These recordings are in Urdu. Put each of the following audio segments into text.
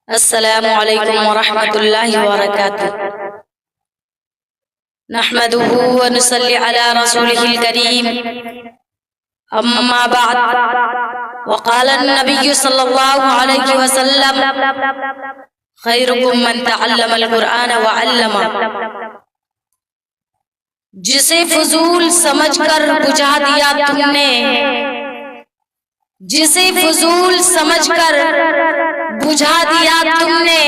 السلام علیکم ورحمۃ اللہ وبرکاتہ۔ نحمده ونصلی علی رسولہ الکریم، اما بعد، وقال النبی صلی اللہ علیہ وسلم: خیرکم من تعلم القرآن وعلمہ۔ جسے فضول سمجھ کر بجھا دیا تم نے، جسے فضول سمجھ کر بجھا دیا تم نے،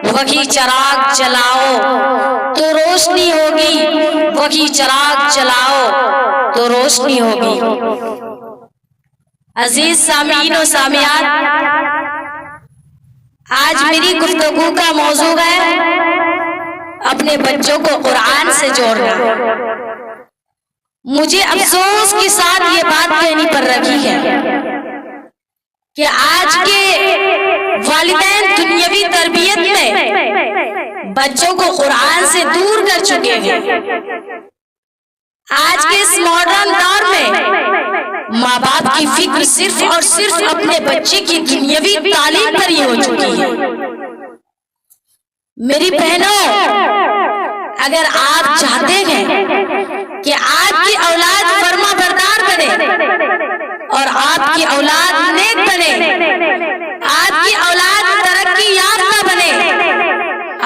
وہی چراغ جلاؤ تو روشنی ہوگی، وہی چراغ جلاؤ تو روشنی ہوگی۔ عزیز سامعین و سامعات، آج میری گفتگو کا موضوع ہے اپنے بچوں کو قرآن سے جوڑنا۔ مجھے افسوس کے ساتھ یہ بات کہنی پڑ رہی ہے کہ آج کے والدین دنیاوی تربیت میں بچوں کو قرآن سے دور کر چکے ہیں۔ آج کے اس ماڈرن دور میں ماں باپ کی فکر صرف اور صرف اپنے بچے کی دنیاوی تعلیم پر ہی ہو چکی ہے۔ میری بہنوں، اگر آپ چاہتے ہیں کہ آپ کی اولاد فرما بردار بنے اور آپ کی اولاد نیک بنے، آپ کی اولاد ترقی یافتہ بنے،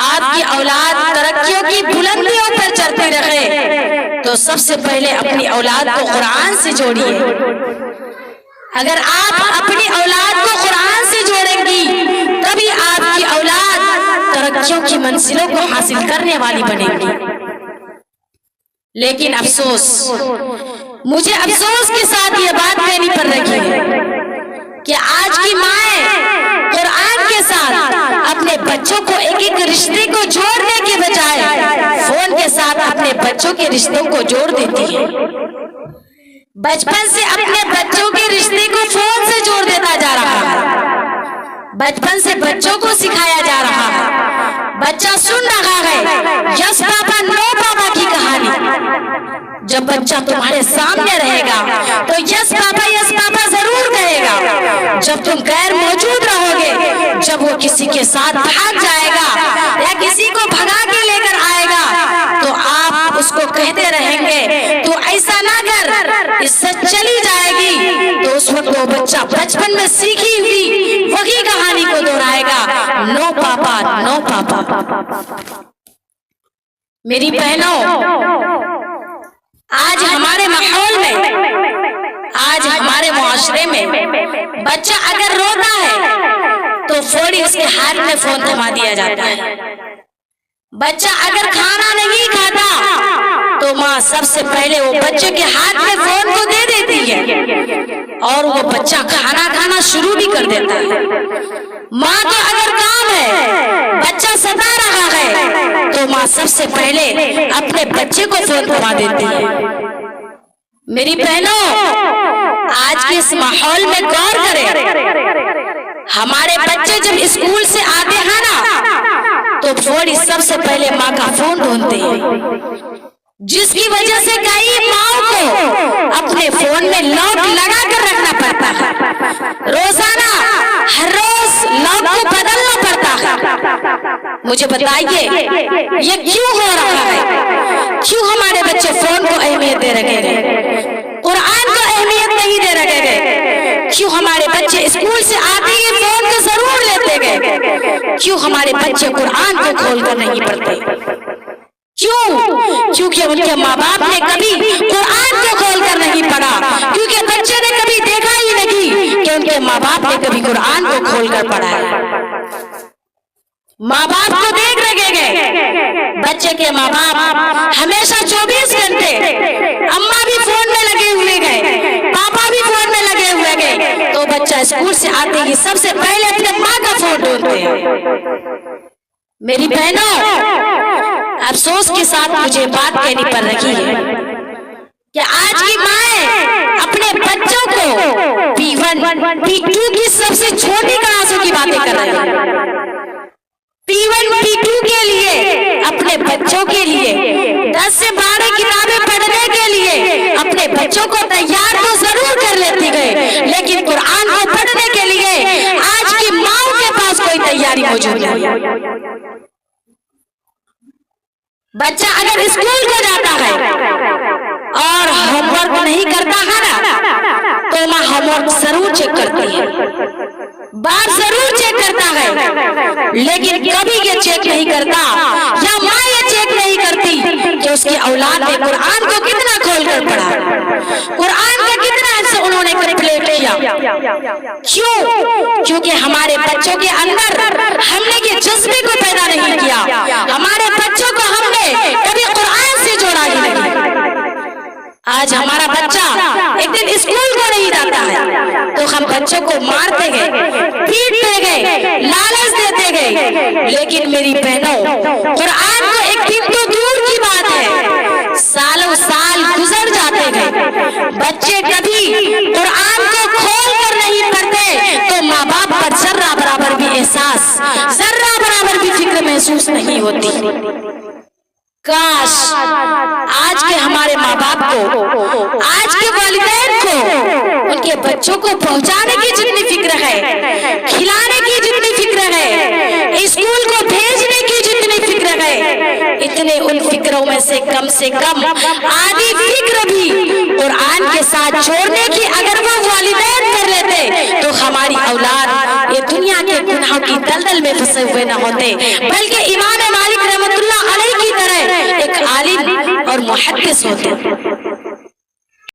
آپ کی اولاد ترقیوں کی بلندیوں پر چڑھتے رہے، تو سب سے پہلے اپنی اولاد کو قرآن سے جوڑیے۔ اگر آپ اپنی اولاد کو قرآن سے جوڑیں گی، تبھی آپ کی اولاد ترقیوں کی منزلوں کو حاصل کرنے والی بنے گی۔ لیکن افسوس، مجھے افسوس کے ساتھ یہ بات کہنی پڑ رہی ہے کہ آج کی مائیں قرآن کے ساتھ اپنے بچوں کو ایک ایک رشتے کو جوڑنے کے بجائے فون کے ساتھ اپنے بچوں کے رشتوں کو جوڑ دیتی ہے۔ بچپن سے اپنے بچوں کے رشتے کو فون سے جوڑ دیتا جا رہا ہے۔ بچپن سے بچوں کو سکھایا جا رہا ہے، بچہ سن رہا ہے یس پاپا نو پاپا کی کہانی۔ جب بچہ تمہارے سامنے رہے گا تو یس پاپا ضرور کہے گا۔ جب تم غیر موجود رہو گے، جب وہ کسی کے ساتھ بھاگ جائے گا یا کسی کو بھگا کے لے کر آئے گا، تو آپ اس کو کہتے رہیں گے تو ایسا نہ کر، اس سے چلی جائے گی، تو اس وقت وہ بچہ بچپن میں سیکھی ہوئی وہی کہانی کو دہرائے گا، نو پاپا نو پاپا۔ میری بہنوں، آج ہمارے ماحول میں، آج ہمارے معاشرے میں بچہ اگر روتا ہے تو فوری اس کے ہاتھ میں فون تھما دیا جاتا ہے۔ بچہ اگر کھانا نہیں کھاتا تو ماں سب سے پہلے وہ بچے کے ہاتھ میں فون کو دے دیتی ہے اور وہ بچہ کھانا کھانا شروع بھی کر دیتا ہے۔ ماں کا اگر کام ہے بچہ ستا رہا ہے تو ماں سب سے پہلے اپنے بچے کو فون تھما دیتی ہے۔ میری بہنوں، آج کے اس ماحول میں غور کریں۔ ہمارے بچے جب اسکول سے آتے ہیں نا تو فوری سب سے پہلے ماں کا فون ڈھونڈتے ہیں، جس کی وجہ سے کئی ماؤں کو اپنے فون میں لاک لگا کر رکھنا پڑتا ہے۔ روزانہ ہر روز لاک کو بدلنا پڑتا ہے۔ مجھے بتائیے یہ کیوں ہو رہا ہے؟ کیوں ہمارے بچے فون کو اہمیت دے رہے ہیں، قرآن کو اہمیت نہیں دے رہے ہیں؟ کیوں ہمارے بچے اسکول سے آتے ہی فون کو ضرور لیتے گئے؟ کیوں ہمارے بچے قرآن کو کھول کر نہیں پڑھتے؟ کیوں؟ کیونکہ ان کے ماں باپ نے کبھی قرآن کو کھول کر نہیں پڑھا، کیونکہ بچے نے کبھی دیکھا ہی نہیں کہ ان کے ماں باپ نے کبھی قرآن کو کھول کر پڑھا ہے۔ ماں باپ کو دیکھ رہے گئے، بچے کے ماں باپ ہمیشہ 24 گھنٹے اماں بھی فون میں لگے ہوئے گئے، پاپا بھی فون میں لگے ہوئے گئے، تو بچہ اسکول سے آتے ہی سب سے پہلے اپنے ماں کا فون ڈھونڈتے ہیں۔ میری بہنوں، افسوس کے ساتھ مجھے بات کہنی پڑ رہی ہے کہ آج کی مائیں اپنے بچوں کو P1 P2 کی سب سے چھوٹی کلاسوں کی باتیں کر رہی ہیں۔ P1 P2 کے لیے اپنے بچوں کے لیے 10 سے 12 کتابیں پڑھنے کے لیے اپنے بچوں کو تیار تو ضرور کر لیتی گئے، لیکن قرآن کو پڑھنے کے لیے آج کی ماؤں کے پاس کوئی تیار موجود ہے۔ بچہ اگر اسکول کو جاتا ہے اور ہوم ورک نہیں کرتا ہے نا تو ماں ہوم ورک ضرور چیک کرتی ہے، بات ضرور چیک کرتا ہے، لیکن کبھی یہ چیک نہیں کرتا یا ماں یہ چیک نہیں کرتی کہ اس کی اولاد نے قرآن کو کتنا کھول کر پڑھا، قرآن کا کتنا سے انہوں نے کمپلیٹ کیا۔ کیوں؟ کیونکہ ہمارے بچوں کے اندر ہم نے یہ جذبے کو پیدا نہیں کیا، ہمارے بچوں کو ہم نے کبھی قرآن سے جوڑا ہی نہیں۔ آج ہمارا بچہ ایک دن اسکول کو نہیں جاتا ہے تو ہم بچوں کو مارتے گئے، پیٹتے گئے، لالچ دیتے گئے، لیکن میری بہنوں قرآن کو ایک دن تو دور کی بات ہے، سالوں سال گزر جاتے گئے، بچے کبھی قرآن کو کھول کر نہیں پڑھتے تو ماں باپ پر ذرہ برابر بھی احساس، ذرہ برابر بھی فکر محسوس نہیں ہوتی۔ کاش آج کے ہمارے ماں باپ کو، آج کے والدین کو ان کے بچوں کو پہنچانے کی جتنی فکر ہے، کھلانے کی جتنی فکر ہے، اسکول کو بھیجنے کی جتنی فکر ہے، اتنے ان فکروں میں سے کم آدھی فکر بھی قرآن کے ساتھ چھوڑنے کی اگر وہ والدین کر لیتے تو ہماری اولاد یہ دنیا کے گناہوں کی دلدل میں پھنسے ہوئے نہ ہوتے، بلکہ امام مالک رحمۃ اللہ علیہ کی طرح ایک عالم اور محدث ہوتے۔